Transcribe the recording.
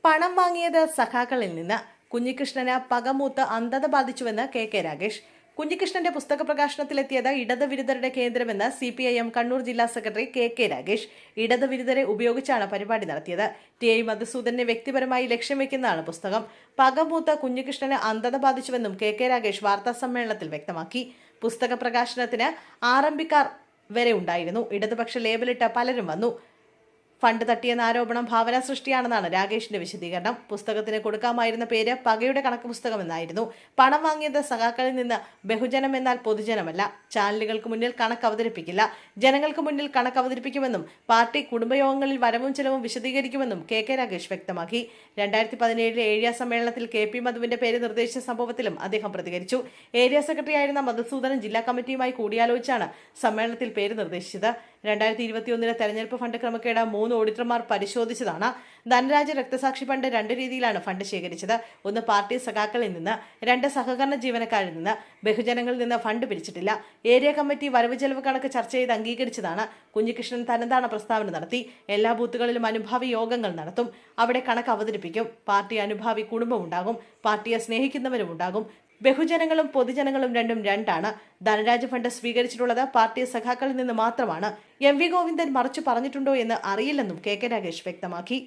പണം വാങ്ങിയത് സഖാക്കളിൽ നിന്ന്. കുഞ്ഞികൃഷ്ണന് പകമൂത്ത് അന്ധത ബാധിച്ചുവെന്ന് കെ രാഗേഷ്. കുഞ്ഞികൃഷ്ണന്റെ പുസ്തക പ്രകാശനത്തിലെത്തിയത് ഇടതുവിരുദ്ധരുടെ കേന്ദ്രമെന്ന് CPIM കണ്ണൂർ ജില്ലാ സെക്രട്ടറി കെ രാഗേഷ്. ഇടതുവിരുദ്ധരെ ഉപയോഗിച്ചാണ് പരിപാടി നടത്തിയത്. TI മധുസൂദനെ വ്യക്തിപരമായി ലക്ഷ്യം വെക്കുന്നതാണ് പുസ്തകം. പകമൂത്ത് കുഞ്ഞികൃഷ്ണന് അന്ധത ബാധിച്ചുവെന്നും കെ രാഗേഷ് വാർത്താസമ്മേളനത്തിൽ വ്യക്തമാക്കി. പുസ്തക പ്രകാശനത്തിന് ആരംഭിക്കാർ വരെ ഉണ്ടായിരുന്നു. ഇടതുപക്ഷ ലേബലിട്ട് പലരും വന്നു. ഫണ്ട് തട്ടിയെന്ന ആരോപണം ഭാവന സൃഷ്ടിയാണെന്നാണ് രാഗേഷിന്റെ വിശദീകരണം. പുസ്തകത്തിന് കൊടുക്കാമായിരുന്ന പേര് പകയുടെ കണക്ക് പുസ്തകമെന്നായിരുന്നു. പണം വാങ്ങിയത് സഖാക്കളിൽ നിന്ന്. ബഹുജനം എന്നാൽ പൊതുജനമല്ല. ചാനലുകൾക്ക് മുന്നിൽ കണക്ക് അവതരിപ്പിക്കില്ല, ജനങ്ങൾക്ക് മുന്നിൽ കണക്ക് അവതരിപ്പിക്കുമെന്നും പാർട്ടി കുടുംബയോഗങ്ങളിൽ വരവും ചെലവും വിശദീകരിക്കുമെന്നും കെ രാഗേഷ് വ്യക്തമാക്കി. 2017 ഏരിയ സമ്മേളനത്തിൽ KP മധുവിന്റെ പേര് നിർദ്ദേശിച്ച സംഭവത്തിലും അദ്ദേഹം പ്രതികരിച്ചു. ഏരിയ സെക്രട്ടറിയായിരുന്ന മധുസൂദനൻ ജില്ലാ കമ്മിറ്റിയുമായി കൂടിയാലോചിച്ചാണ് സമ്മേളനത്തിൽ പേര് നിർദ്ദേശിച്ചത്. 2021 തെരഞ്ഞെടുപ്പ് ഫണ്ട് ക്രമക്കേട് 3 ഓഡിറ്റർമാർ പരിശോധിച്ചതാണ്. ധനരാജ് രക്തസാക്ഷി ഫണ്ട് 2 രീതിയിലാണ് ഫണ്ട് ശേഖരിച്ചത്. ഒന്ന് പാർട്ടി സഖാക്കളിൽ നിന്ന്, 2 സഹകരണ ജീവനക്കാരിൽ നിന്ന്. ബഹുജനങ്ങളിൽ നിന്ന് ഫണ്ട് പിരിച്ചിട്ടില്ല. ഏരിയ കമ്മിറ്റി വരവ് ചെലവ് കണക്ക് ചർച്ച ചെയ്ത് അംഗീകരിച്ചതാണ്. കുഞ്ഞികൃഷ്ണൻ തനതാണ് പ്രസ്താവന നടത്തി. എല്ലാ ബൂത്തുകളിലും അനുഭാവി യോഗങ്ങൾ നടത്തും. അവിടെ കണക്ക് അവതരിപ്പിക്കും. പാർട്ടി അനുഭാവി കുടുംബമുണ്ടാകും. പാർട്ടിയെ സ്നേഹിക്കുന്നവരും ഉണ്ടാകും. ബഹുജനങ്ങളും പൊതുജനങ്ങളും രണ്ടാണ്. ധനരാജ് ഫണ്ട് സ്വീകരിച്ചിട്ടുള്ളത് പാർട്ടി സഖാക്കളിൽ നിന്ന് മാത്രമാണ്. MV ഗോവിന്ദൻ മറിച്ചു പറഞ്ഞിട്ടുണ്ടോ എന്ന് അറിയില്ലെന്നും കെ രാഗേഷ് വ്യക്തമാക്കി.